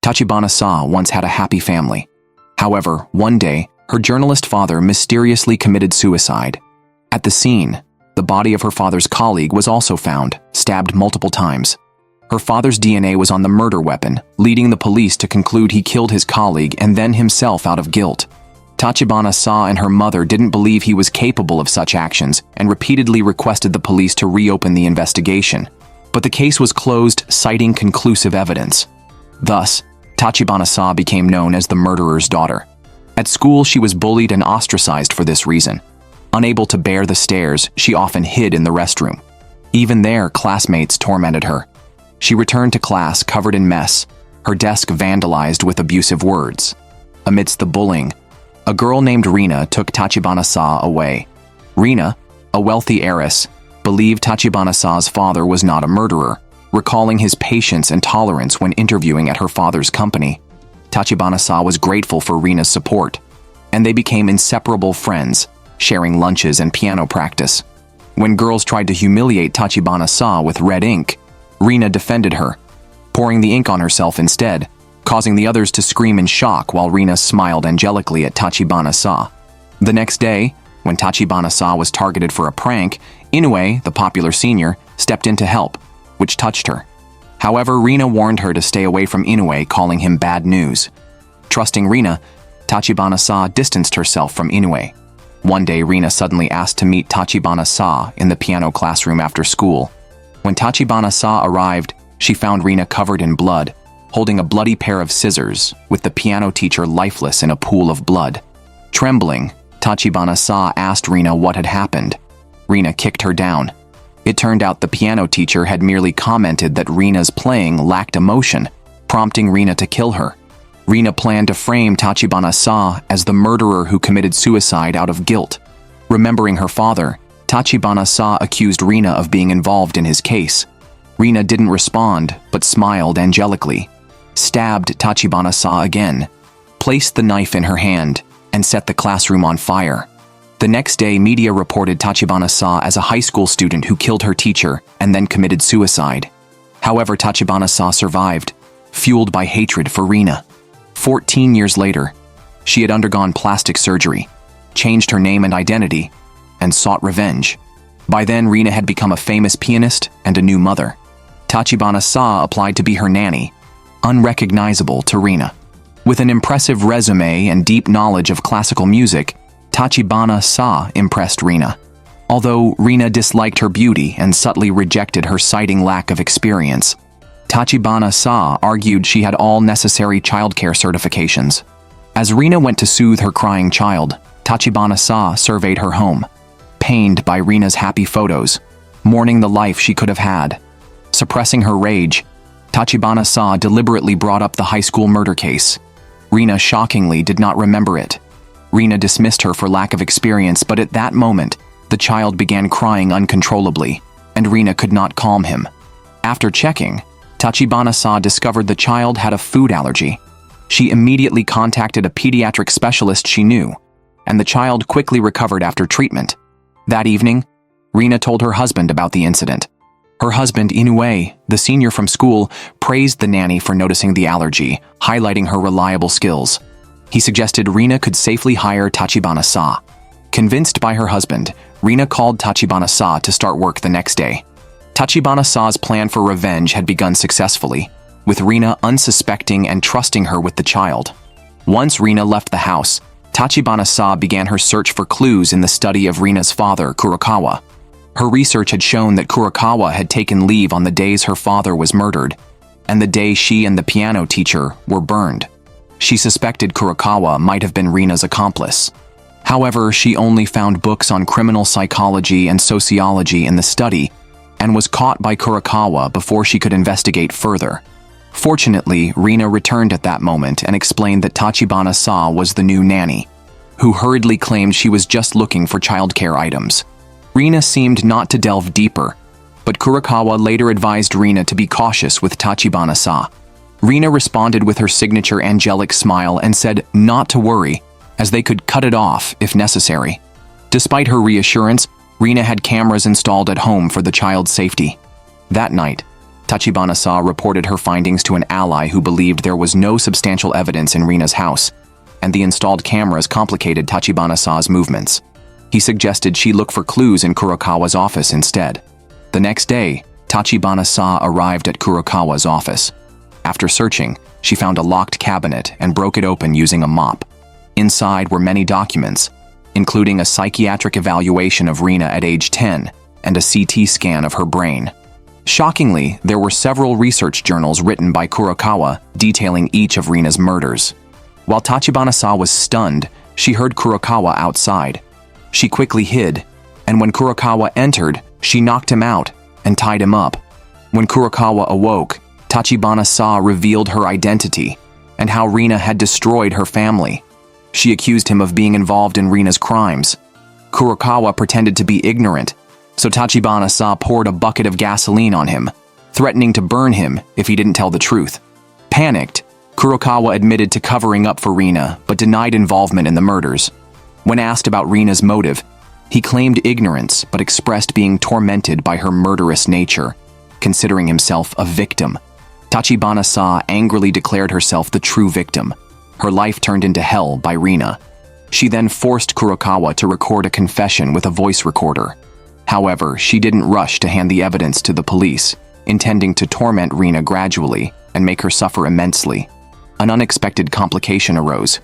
Tachibana-sa once had a happy family. However, one day, her journalist father mysteriously committed suicide. At the scene, the body of her father's colleague was also found, stabbed multiple times. Her father's DNA was on the murder weapon, leading the police to conclude he killed his colleague and then himself out of guilt. Tachibana-sa and her mother didn't believe he was capable of such actions and repeatedly requested the police to reopen the investigation. But the case was closed, citing conclusive evidence. Thus, Tachibana-sa became known as the murderer's daughter. At school, she was bullied and ostracized for this reason. Unable to bear the stares, she often hid in the restroom. Even there, classmates tormented her. She returned to class covered in mess, her desk vandalized with abusive words. Amidst the bullying, a girl named Reena took Tachibana-sa away. Reena, a wealthy heiress, believed Tachibana-sa's father was not a murderer, recalling his patience and tolerance when interviewing at her father's company. Tachibana-sa was grateful for Reena's support, and they became inseparable friends, sharing lunches and piano practice. When girls tried to humiliate Tachibana-sa with red ink, Reena defended her, pouring the ink on herself instead, causing the others to scream in shock while Reena smiled angelically at Tachibana-sa. The next day, when Tachibana-sa was targeted for a prank, Inoue, the popular senior, stepped in to help, which touched her. However, Reena warned her to stay away from Inoue, calling him bad news. Trusting Reena, Tachibana-sa distanced herself from Inoue. One day, Reena suddenly asked to meet Tachibana-sa in the piano classroom after school. When Tachibana-sa arrived, she found Reena covered in blood, holding a bloody pair of scissors, with the piano teacher lifeless in a pool of blood. Trembling, Tachibana-sa asked Reena what had happened. Reena kicked her down. It turned out the piano teacher had merely commented that Reena's playing lacked emotion, prompting Reena to kill her. Reena planned to frame Tachibana-sa as the murderer who committed suicide out of guilt. Remembering her father, Tachibana-sa accused Reena of being involved in his case. Reena didn't respond, but smiled angelically, stabbed Tachibana-sa again, placed the knife in her hand, and set the classroom on fire. The next day, media reported Tachibana-sa as a high school student who killed her teacher and then committed suicide. However, Tachibana-sa survived, fueled by hatred for Reena. 14 years later, she had undergone plastic surgery, changed her name and identity, and sought revenge. By then, Reena had become a famous pianist and a new mother. Tachibana-sa applied to be her nanny, unrecognizable to Reena. With an impressive resume and deep knowledge of classical music, Tachibana-sa impressed Reena. Although Reena disliked her beauty and subtly rejected her citing lack of experience, Tachibana-sa argued she had all necessary childcare certifications. As Reena went to soothe her crying child, Tachibana-sa surveyed her home, pained by Reena's happy photos, mourning the life she could have had. Suppressing her rage, Tachibana-sa deliberately brought up the high school murder case. Reena shockingly did not remember it. Reena dismissed her for lack of experience, but at that moment, the child began crying uncontrollably, and Reena could not calm him. After checking, Tachibana-sa discovered the child had a food allergy. She immediately contacted a pediatric specialist she knew, and the child quickly recovered after treatment. That evening, Reena told her husband about the incident. Her husband, Inoue, the senior from school, praised the nanny for noticing the allergy, highlighting her reliable skills. He suggested Reena could safely hire Tachibana-sa. Convinced by her husband, Reena called Tachibana-sa to start work the next day. Tachibana-sa's plan for revenge had begun successfully, with Reena unsuspecting and trusting her with the child. Once Reena left the house, Tachibana-sa began her search for clues in the study of Reena's father, Kurakawa. Her research had shown that Kurakawa had taken leave on the days her father was murdered, and the day she and the piano teacher were burned. She suspected Kurakawa might have been Reena's accomplice. However, she only found books on criminal psychology and sociology in the study, and was caught by Kurakawa before she could investigate further. Fortunately, Reena returned at that moment and explained that Tachibana-sa was the new nanny, who hurriedly claimed she was just looking for childcare items. Reena seemed not to delve deeper, but Kurakawa later advised Reena to be cautious with Tachibana-sa. Reena responded with her signature angelic smile and said not to worry, as they could cut it off if necessary. Despite her reassurance, Reena had cameras installed at home for the child's safety. That night, Tachibana-sa reported her findings to an ally who believed there was no substantial evidence in Rina's house, and the installed cameras complicated Tachibana-sa's movements. He suggested she look for clues in Kurakawa's office instead. The next day, Tachibana-sa arrived at Kurakawa's office. After searching, she found a locked cabinet and broke it open using a mop. Inside were many documents, including a psychiatric evaluation of Rina at age 10 and a CT scan of her brain. Shockingly, there were several research journals written by Kurakawa detailing each of Rina's murders. While Tachibana-sa was stunned, she heard Kurakawa outside. She quickly hid, and when Kurakawa entered, she knocked him out and tied him up. When Kurakawa awoke, Tachibana-sa revealed her identity and how Rina had destroyed her family. She accused him of being involved in Rina's crimes. Kurakawa pretended to be ignorant, so Tachibana-sa poured a bucket of gasoline on him, threatening to burn him if he didn't tell the truth. Panicked, Kurakawa admitted to covering up for Rina but denied involvement in the murders. When asked about Rina's motive, he claimed ignorance but expressed being tormented by her murderous nature, considering himself a victim. Tachibana-sa angrily declared herself the true victim. Her life turned into hell by Rina. She then forced Kurakawa to record a confession with a voice recorder. However, she didn't rush to hand the evidence to the police, intending to torment Rina gradually and make her suffer immensely. An unexpected complication arose.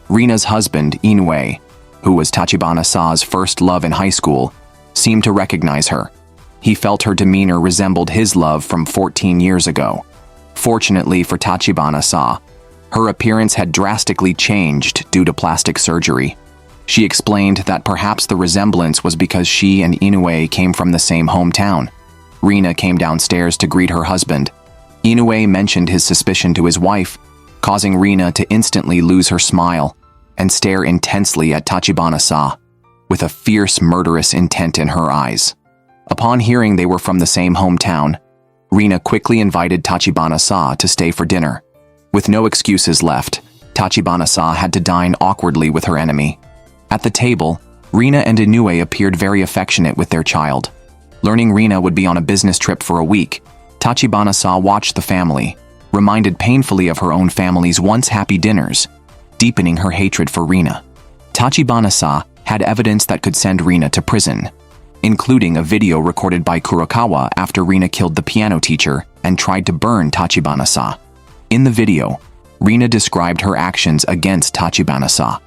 Rina's husband, Inoue, who was Tachibana-sa's first love in high school, seemed to recognize her. He felt her demeanor resembled his love from 14 years ago. Fortunately for Tachibana-sa, her appearance had drastically changed due to plastic surgery. She explained that perhaps the resemblance was because she and Inoue came from the same hometown. Rina came downstairs to greet her husband. Inoue mentioned his suspicion to his wife, causing Rina to instantly lose her smile and stare intensely at Tachibana-sa, with a fierce, murderous intent in her eyes. Upon hearing they were from the same hometown, Rina quickly invited Tachibana-sa to stay for dinner. With no excuses left, Tachibana-sa had to dine awkwardly with her enemy. At the table, Rina and Inoue appeared very affectionate with their child. Learning Rina would be on a business trip for a week, Tachibana-sa watched the family, reminded painfully of her own family's once happy dinners, deepening her hatred for Rina. Tachibana-sa had evidence that could send Rina to prison, including a video recorded by Kurakawa after Rina killed the piano teacher and tried to burn Tachibana-sa. In the video, Rina described her actions against Tachibana-sa.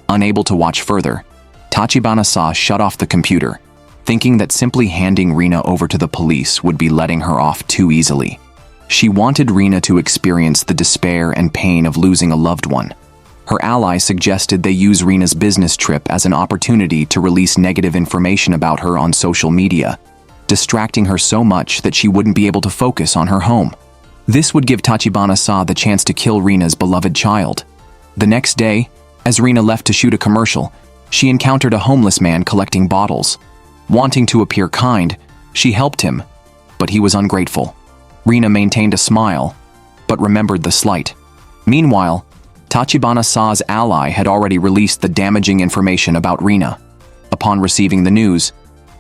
Unable to watch further, Tachibana-sa shut off the computer, thinking that simply handing Rina over to the police would be letting her off too easily. She wanted Rina to experience the despair and pain of losing a loved one. Her ally suggested they use Rina's business trip as an opportunity to release negative information about her on social media, distracting her so much that she wouldn't be able to focus on her home. This would give Tachibana-sa the chance to kill Rina's beloved child. The next day, as Rina left to shoot a commercial, she encountered a homeless man collecting bottles. Wanting to appear kind, she helped him, but he was ungrateful. Rina maintained a smile, but remembered the slight. Meanwhile, Tachibana-sa's ally had already released the damaging information about Rina. Upon receiving the news,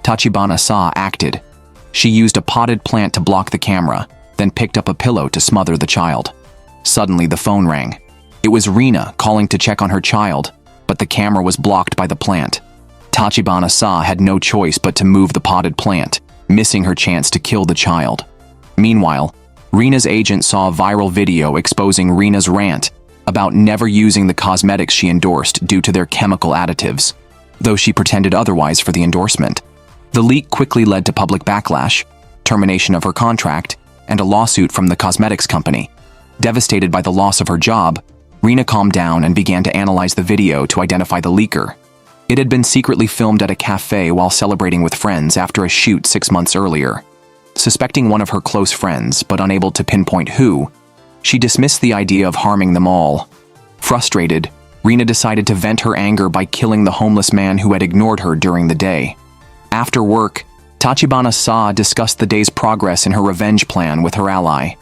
Tachibana-sa acted. She used a potted plant to block the camera, then picked up a pillow to smother the child. Suddenly, the phone rang. It was Rina calling to check on her child, but the camera was blocked by the plant. Tachibana-sa had no choice but to move the potted plant, missing her chance to kill the child. Meanwhile, Rina's agent saw a viral video exposing Rina's rant about never using the cosmetics she endorsed due to their chemical additives, though she pretended otherwise for the endorsement. The leak quickly led to public backlash, termination of her contract, and a lawsuit from the cosmetics company. Devastated by the loss of her job, Rina calmed down and began to analyze the video to identify the leaker. It had been secretly filmed at a cafe while celebrating with friends after a shoot 6 months earlier. Suspecting one of her close friends, but unable to pinpoint who, she dismissed the idea of harming them all. Frustrated, Rina decided to vent her anger by killing the homeless man who had ignored her during the day. After work, Tachibana-sa discussed the day's progress in her revenge plan with her ally.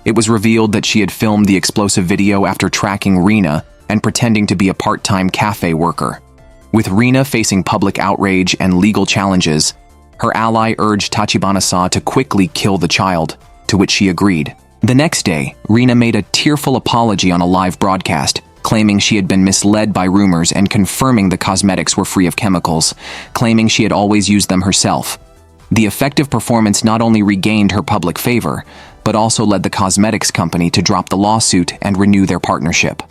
It was revealed that she had filmed the explosive video after tracking Rina and pretending to be a part-time cafe worker. With Rina facing public outrage and legal challenges, her ally urged Tachibana-sa to quickly kill the child, to which she agreed. The next day, Reena made a tearful apology on a live broadcast, claiming she had been misled by rumors and confirming the cosmetics were free of chemicals, claiming she had always used them herself. The effective performance not only regained her public favor, but also led the cosmetics company to drop the lawsuit and renew their partnership.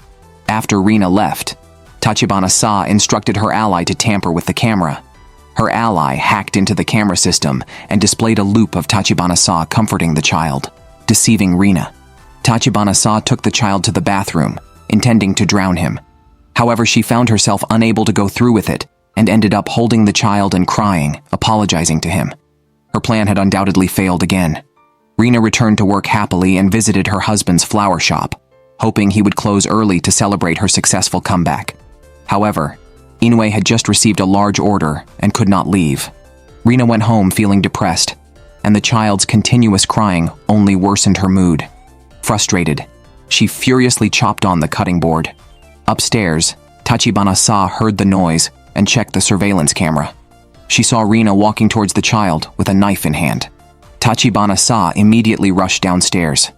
After Reena left, Tachibana-sa instructed her ally to tamper with the camera. Her ally hacked into the camera system and displayed a loop of Tachibana-sa comforting the child, deceiving Reena. Tachibana-sa took the child to the bathroom, intending to drown him. However, she found herself unable to go through with it and ended up holding the child and crying, apologizing to him. Her plan had undoubtedly failed again. Reena returned to work happily and visited her husband's flower shop, hoping he would close early to celebrate her successful comeback. However, Inoue had just received a large order and could not leave. Reena went home feeling depressed, and the child's continuous crying only worsened her mood. Frustrated, she furiously chopped on the cutting board. Upstairs, Tachibana-sa heard the noise and checked the surveillance camera. She saw Reena walking towards the child with a knife in hand. Tachibana-sa immediately rushed downstairs.